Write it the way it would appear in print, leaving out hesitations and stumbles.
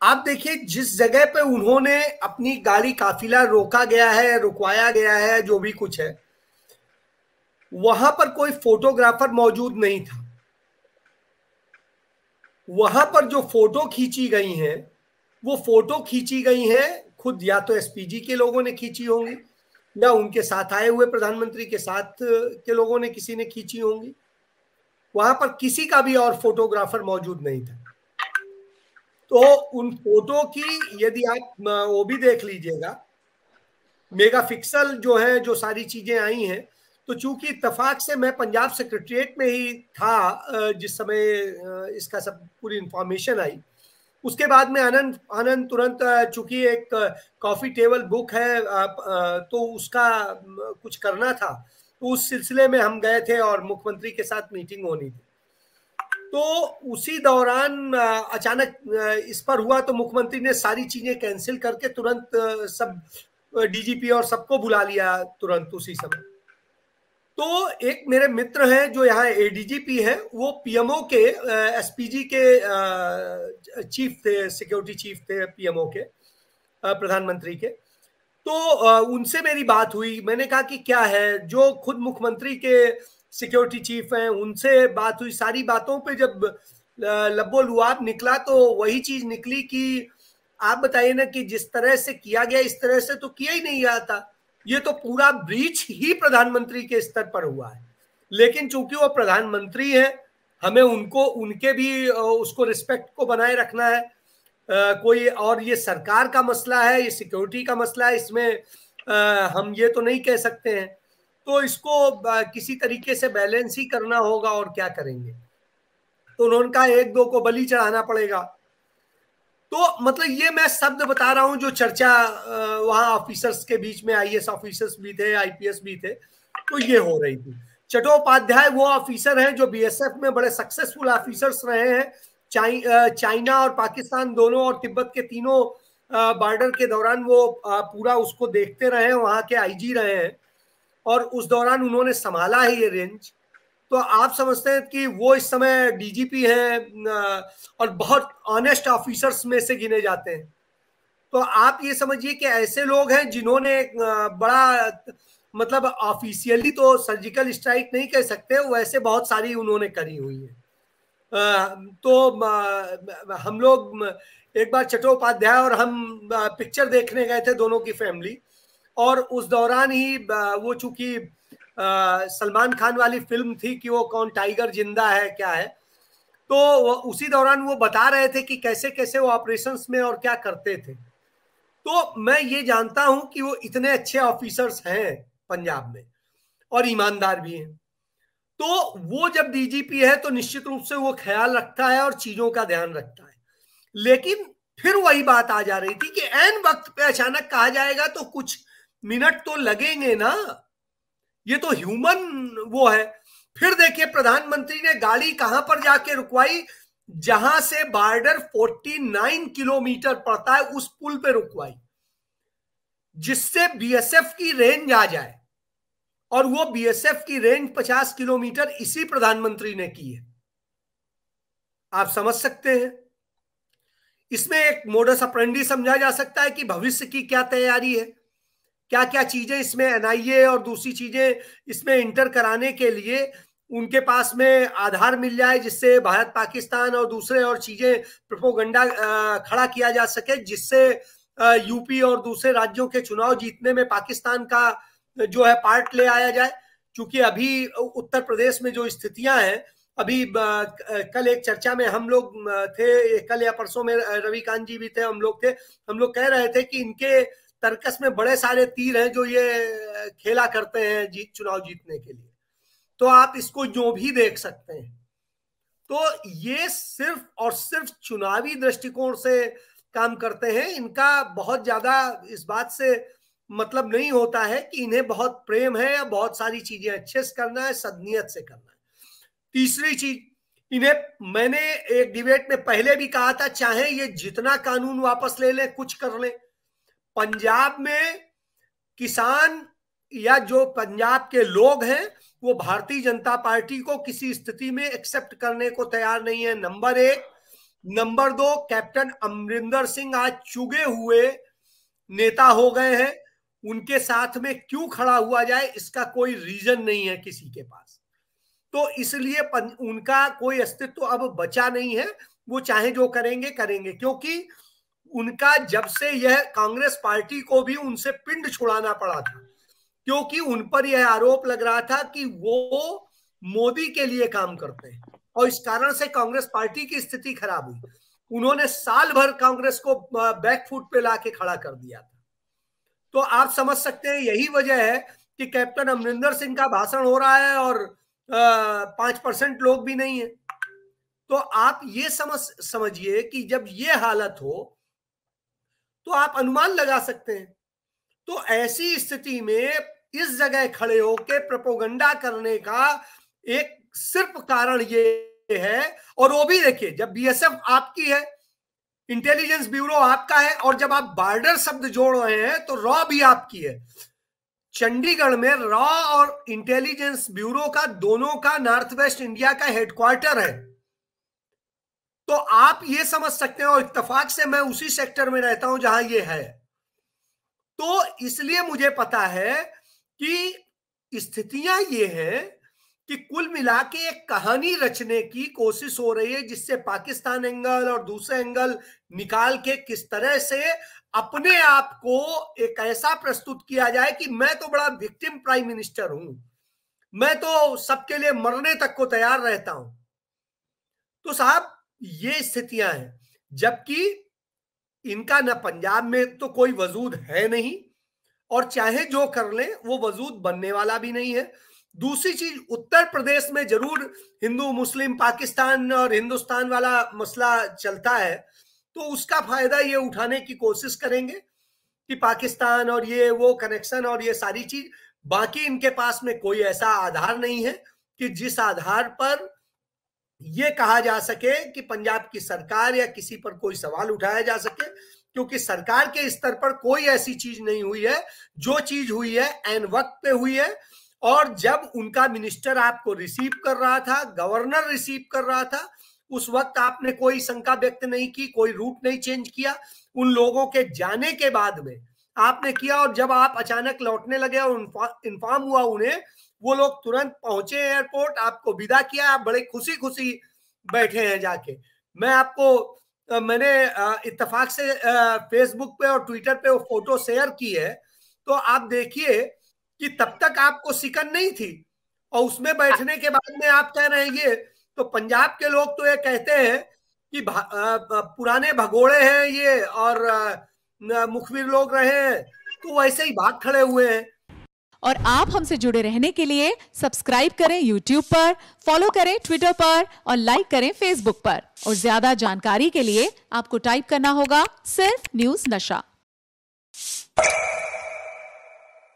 आप देखिए जिस जगह पे उन्होंने अपनी गाड़ी काफिला रोका गया है, रुकवाया गया है, जो भी कुछ है, वहां पर कोई फोटोग्राफर मौजूद नहीं था। वहां पर जो फोटो खींची गई हैं, वो फोटो खींची गई हैं खुद या तो एसपीजी के लोगों ने खींची होंगी, या उनके साथ आए हुए प्रधानमंत्री के साथ के लोगों ने किसी ने खींची होंगी। वहां पर किसी का भी और फोटोग्राफर मौजूद नहीं था। तो उन फोटो की यदि आप वो भी देख लीजिएगा, मेगा पिक्सल जो है, जो सारी चीजें आई हैं, तो चूंकि इत्तेफाक से मैं पंजाब सेक्रेटरिएट में ही था जिस समय इसका सब पूरी इंफॉर्मेशन आई, उसके बाद में आनंद आनंद तुरंत चूंकि एक कॉफी टेबल बुक है तो उसका कुछ करना था, तो उस सिलसिले में हम गए थे और मुख्यमंत्री के साथ मीटिंग होनी थी। तो उसी दौरान अचानक इस पर हुआ, तो मुख्यमंत्री ने सारी चीजें कैंसिल करके तुरंत सब डीजीपी और सबको बुला लिया तुरंत उसी समय। तो एक मेरे मित्र हैं जो यहाँ एडीजीपी हैं, वो पीएमओ के एसपीजी के चीफ थे, सिक्योरिटी चीफ थे पीएमओ के, प्रधानमंत्री के। तो उनसे मेरी बात हुई, मैंने कहा कि क्या है, जो खुद मुख्यमंत्री के सिक्योरिटी चीफ हैं उनसे बात हुई। सारी बातों पे जब लब्बो लुआब निकला तो वही चीज निकली कि आप बताइए ना कि जिस तरह से किया गया इस तरह से तो किया ही नहीं गया था, ये तो पूरा ब्रीच ही प्रधानमंत्री के स्तर पर हुआ है। लेकिन चूंकि वो प्रधानमंत्री है, हमें उनको उनके भी उसको रिस्पेक्ट को बनाए रखना है। कोई और ये सरकार का मसला है, ये सिक्योरिटी का मसला है, इसमें हम ये तो नहीं कह सकते हैं। तो इसको किसी तरीके से बैलेंस ही करना होगा, और क्या करेंगे। तो उन्होंने कहा एक दो को बलि चढ़ाना पड़ेगा। तो मतलब ये मैं शब्द बता रहा हूं जो चर्चा वहां ऑफिसर्स के बीच में, आईएएस ऑफिसर्स भी थे, आईपीएस भी थे, तो ये हो रही थी। चट्टोपाध्याय वो ऑफिसर हैं जो बीएसएफ में बड़े सक्सेसफुल ऑफिसर्स रहे हैं, चाइना और पाकिस्तान दोनों और तिब्बत के तीनों बॉर्डर के दौरान वो पूरा उसको देखते रहे हैं, वहां के आईजी रहे हैं, और उस दौरान उन्होंने संभाला है ये रेंज। तो आप समझते हैं कि वो इस समय डीजीपी हैं और बहुत ऑनेस्ट ऑफिसर्स में से गिने जाते हैं। तो आप ये समझिए कि ऐसे लोग हैं जिन्होंने बड़ा मतलब ऑफिशियली तो सर्जिकल स्ट्राइक नहीं कह सकते, वैसे बहुत सारी उन्होंने करी हुई है। तो हम लोग एक बार चट्टोपाध्याय और हम पिक्चर देखने गए थे, दोनों की फैमिली, और उस दौरान ही वो चूंकि सलमान खान वाली फिल्म थी कि वो कौन टाइगर जिंदा है क्या है, तो उसी दौरान वो बता रहे थे कि कैसे कैसे वो ऑपरेशंस में और क्या करते थे। तो मैं ये जानता हूं कि वो इतने अच्छे ऑफिसर्स हैं पंजाब में और ईमानदार भी हैं। तो वो जब डीजीपी है तो निश्चित रूप से वो ख्याल रखता है और चीजों का ध्यान रखता है। लेकिन फिर वही बात आ जा रही थी कि ऐन वक्त पे अचानक कहा जाएगा तो कुछ मिनट तो लगेंगे ना, ये तो ह्यूमन वो है। फिर देखिए प्रधानमंत्री ने गाड़ी कहां पर जाके रुकवाई, जहां से बॉर्डर 49 किलोमीटर पड़ता है उस पुल पे रुकवाई, जिससे बीएसएफ की रेंज आ जाए। और वो बीएसएफ की रेंज 50 किलोमीटर इसी प्रधानमंत्री ने की है। आप समझ सकते हैं इसमें एक मोडस ऑपरेंडी समझा जा सकता है कि भविष्य की क्या तैयारी है, क्या क्या चीजें इसमें एनआईए और दूसरी चीजें इसमें इंटर कराने के लिए उनके पास में आधार मिल जाए, जिससे भारत पाकिस्तान और दूसरे और चीजें प्रोपोगंडा खड़ा किया जा सके, जिससे यूपी और दूसरे राज्यों के चुनाव जीतने में पाकिस्तान का जो है पार्ट ले आया जाए। क्योंकि अभी उत्तर प्रदेश में जो स्थितियां हैं, अभी कल एक चर्चा में हम लोग थे, कल या परसों में रविकांत जी भी थे, हम लोग कह रहे थे कि इनके तर्कस में बड़े सारे तीर हैं जो ये खेला करते हैं चुनाव जीतने के लिए। तो आप इसको जो भी देख सकते हैं। तो ये सिर्फ और सिर्फ चुनावी दृष्टिकोण से काम करते हैं, इनका बहुत ज्यादा इस बात से मतलब नहीं होता है कि इन्हें बहुत प्रेम है या बहुत सारी चीजें अच्छे से करना है, सदनियत से करना है। तीसरी चीज, इन्हें मैंने एक डिबेट में पहले भी कहा था, चाहे ये जितना कानून वापस ले लें, कुछ कर लें, पंजाब में किसान या जो पंजाब के लोग हैं वो भारतीय जनता पार्टी को किसी स्थिति में एक्सेप्ट करने को तैयार नहीं है। नंबर एक। नंबर 2, कैप्टन अमरिंदर सिंह आज चुगे हुए नेता हो गए हैं, उनके साथ में क्यों खड़ा हुआ जाए इसका कोई रीजन नहीं है किसी के पास। तो इसलिए उनका कोई अस्तित्व अब बचा नहीं है, वो चाहे जो करेंगे करेंगे, क्योंकि उनका जब से यह कांग्रेस पार्टी को भी उनसे पिंड छुड़ाना पड़ा था, क्योंकि उन पर यह आरोप लग रहा था कि वो मोदी के लिए काम करते हैं, और इस कारण से कांग्रेस पार्टी की स्थिति खराब हुई। उन्होंने साल भर कांग्रेस को बैकफुट पे लाके खड़ा कर दिया था। तो आप समझ सकते हैं यही वजह है कि कैप्टन अमरिंदर सिंह का भाषण हो रहा है और 5% लोग भी नहीं है। तो आप ये समझिए कि जब ये हालत हो तो आप अनुमान लगा सकते हैं। तो ऐसी स्थिति में इस जगह खड़े होकर प्रोपेगेंडा करने का एक सिर्फ कारण ये है, और वो भी देखिए जब बीएसएफ आपकी है, इंटेलिजेंस ब्यूरो आपका है, और जब आप बॉर्डर शब्द जोड़ रहे हैं तो रॉ भी आपकी है। चंडीगढ़ में रॉ और इंटेलिजेंस ब्यूरो का दोनों का नॉर्थ वेस्ट इंडिया का हेडक्वार्टर है। तो आप ये समझ सकते हैं, और इत्तेफाक से मैं उसी सेक्टर में रहता हूं जहां ये है, तो इसलिए मुझे पता है कि स्थितियां ये हैं कि कुल मिला के एक कहानी रचने की कोशिश हो रही है, जिससे पाकिस्तान एंगल और दूसरे एंगल निकाल के किस तरह से अपने आप को एक ऐसा प्रस्तुत किया जाए कि मैं तो बड़ा विक्टिम प्राइम मिनिस्टर हूं, मैं तो सबके लिए मरने तक को तैयार रहता हूं। तो साहब ये स्थितियां हैं, जबकि इनका न पंजाब में तो कोई वजूद है नहीं, और चाहे जो कर ले वो वजूद बनने वाला भी नहीं है। दूसरी चीज, उत्तर प्रदेश में जरूर हिंदू मुस्लिम पाकिस्तान और हिंदुस्तान वाला मसला चलता है, तो उसका फायदा ये उठाने की कोशिश करेंगे कि पाकिस्तान और ये वो कनेक्शन और ये सारी चीज। बाकी इनके पास में कोई ऐसा आधार नहीं है कि जिस आधार पर ये कहा जा सके कि पंजाब की सरकार या किसी पर कोई सवाल उठाया जा सके, क्योंकि सरकार के स्तर पर कोई ऐसी चीज नहीं हुई है। जो चीज हुई है एन वक्त पे हुई है, और जब उनका मिनिस्टर आपको रिसीव कर रहा था, गवर्नर रिसीव कर रहा था, उस वक्त आपने कोई शंका व्यक्त नहीं की, कोई रूट नहीं चेंज किया। उन लोगों के जाने के बाद में आपने किया, और जब आप अचानक लौटने लगे और इन्फॉर्म हुआ उन्हें, वो लोग तुरंत पहुंचे एयरपोर्ट, आपको विदा किया, आप बड़े खुशी खुशी बैठे हैं जाके। मैंने इत्तेफाक से फेसबुक पे और ट्विटर पे वो फोटो शेयर की है, तो आप देखिए कि तब तक आपको सिकन नहीं थी, और उसमें बैठने के बाद में आप कह रहे हैं ये। तो पंजाब के लोग तो ये कहते हैं कि पुराने भगोड़े हैं ये, और मुखबिर लोग रहे हैं, तो वैसे ही भाग खड़े हुए हैं। और आप हमसे जुड़े रहने के लिए सब्सक्राइब करें YouTube पर, फॉलो करें ट्विटर पर और लाइक करें Facebook पर। और ज्यादा जानकारी के लिए आपको टाइप करना होगा सिर्फ न्यूज़ नशा।